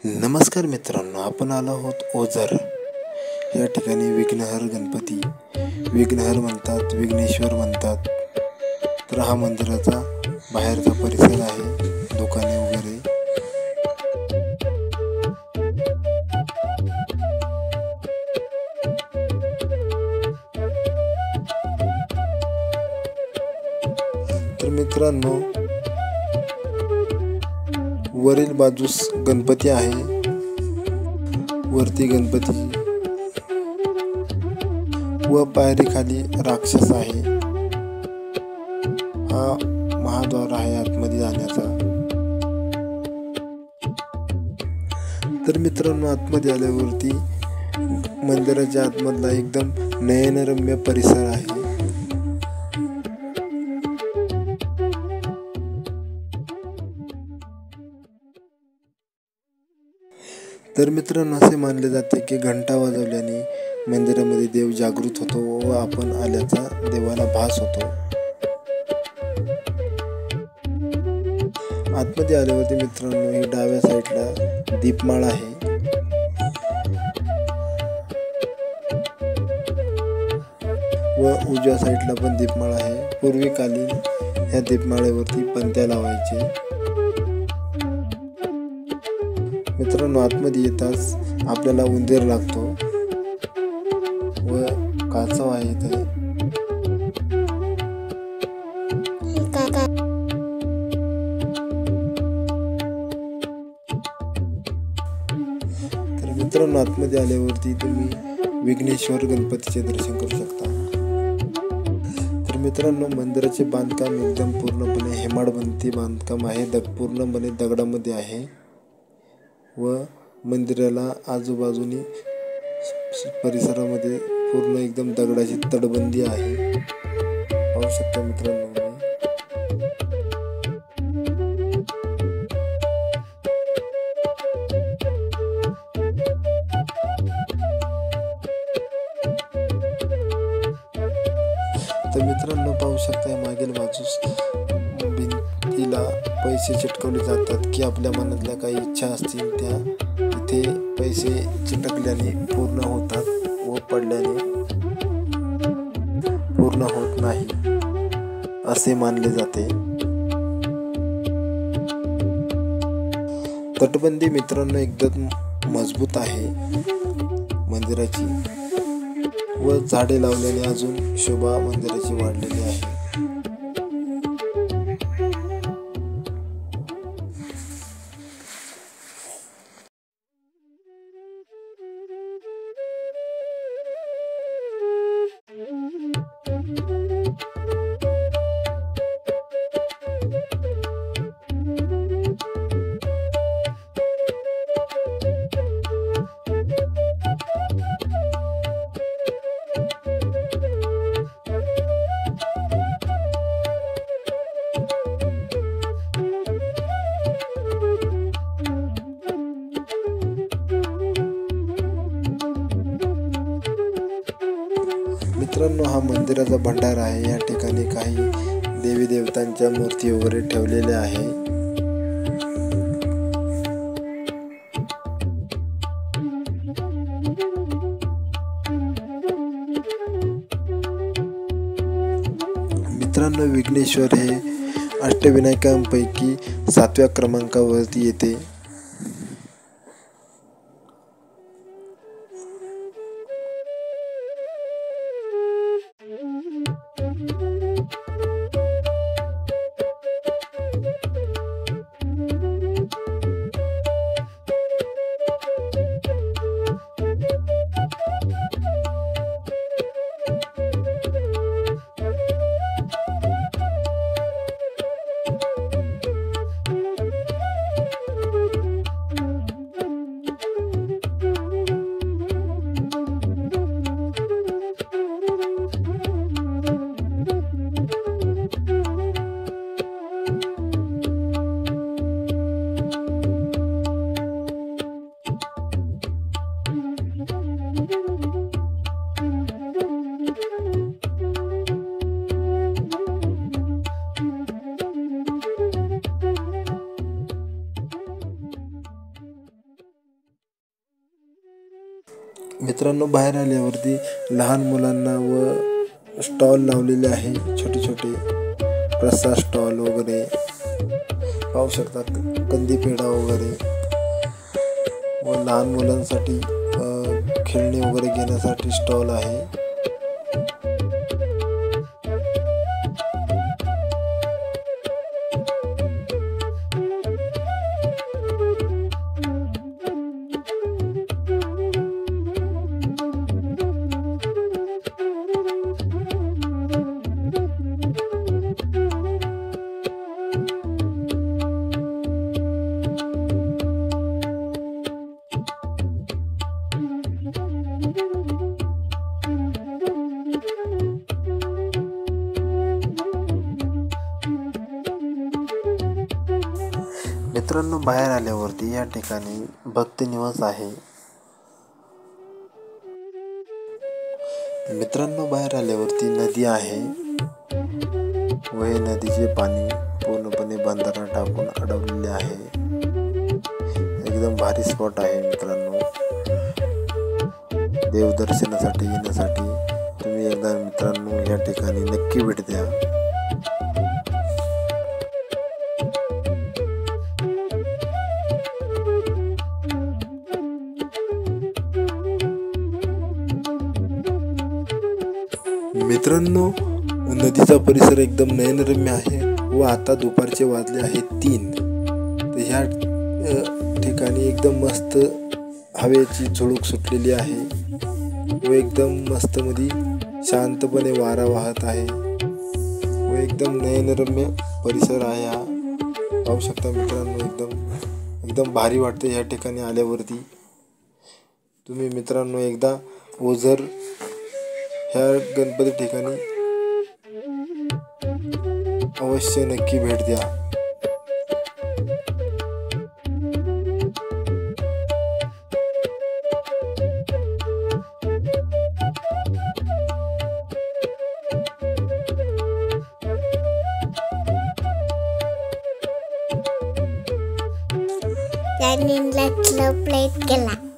नमस्कार मित्रांनो, आपण आलो आहोत ओझर या ठिकाणी. विघ्नहर गणपती, विघ्नहर म्हणतात, विघ्नेश्वर म्हणतात. तर हा मंदिराचा बाहेरचा परिसर आहे, दुकाने वगैरे. तर मित्रांनो, वरील बाजूस गणपती आहे, वरती गणपती व पायरी खाली राक्षस आहे. हा महाद्वार आहे आतमध्ये जाण्याचा. तर मित्रांनो, आतमध्ये आल्यावरती मंदिराच्या आतमधला एकदम नयनरम्य परिसर आहे. तर मित्रांनो, असे मानले जाते की घंटा वाजवल्याने मंदिरामध्ये देव जागृत होतो व आपण आल्याचा देवाला भास होतो. आतमध्ये आल्यावरती मित्रांनो, ही डाव्या साईडला दीपमाळ आहे. व उजव्या साईडला पण दीपमाळ आहे. पूर्वीकालीन ह्या दीपमाळेवरती पणत्या लावायचे. मित्रांनो, आतमध्ये येताच आपल्याला उंदीर लागतो व कासव आहे इथे. तर मित्रांनो, आतमध्ये आल्यावरती तुम्ही विघ्नेश्वर गणपतीचे दर्शन करू शकता. तर मित्रांनो, मंदिराचे बांधकाम एकदम पूर्णपणे हेमाडपंथी बांधकाम आहे. पूर्णपणे दगडामध्ये आहे व मंदिराला आजूबाजूनी परिसरामध्ये पूर्ण एकदम दगडाची तटबंदी आहे. पाहू शकता मित्रांनो. तर मित्रांनो, पाहू शकता मागील बाजूस भिंतीला पैसे चिटकवले जातात की आपल्या मनातल्या काही इच्छा असतील त्या इथे पैसे चिटकल्याने पूर्ण होतात व पडल्याने पूर्ण होत नाही असे मानले जाते. तटबंदी मित्रांनो एकदम मजबूत आहे मंदिराची व झाडे लावल्याने अजून शोभा मंदिराची वाढलेली आहे. मित्रांनो, हा मंदिराचा भंडारा आहे. या ठिकाणी काही देवी देवतांच्या मूर्ती वगैरे ठेवलेल्या आहे. मित्रांनो, विघ्नेश्वर हे अष्टविनायकांपैकी 7व्या क्रमांकावरती येते. मित्रांनो, बाहेर आल्यावरती लहान मुलांना व स्टॉल लावलेले आहे, छोटे छोटे प्रसाद स्टॉल वगैरे पाहू शकता, कंदी पेढा वगैरे व लहान मुलांसाठी खेळणी वगैरे घेण्यासाठी स्टॉल आहे. मित्रांनो, बाहेर आल्यावरती या ठिकाणी भक्ती निवास आहे. मित्रांनो, बाहेर आल्यावरती नदी आहे व हे नदीचे पाणी पूर्णपणे बंधारा टाकून अडवलेले आहे. एकदम भारी स्पॉट आहे मित्रांनो. देवदर्शनासाठी येण्यासाठी तुम्ही एकदा मित्रांनो या ठिकाणी नक्की भेट द्या. मित्रांनो, नदीचा परिसर एकदम नयनरम्य आहे व आता दुपारचे वाजले आहेत 3. तर ह्या ठिकाणी एकदम मस्त हवेची झुळूक सुटलेली आहे व एकदम मस्त मध्ये शांतपणे वारा वाहत आहे व एकदम नयनरम्य परिसर आहे हा. पाहू शकता मित्रांनो, एकदम भारी वाटते ह्या ठिकाणी आल्यावरती. तुम्ही मित्रांनो एकदा ओझर ह्या गणपती ठिकाणी अवश्य नक्की भेट द्या. चॅनेलला सबस्क्राईब केला.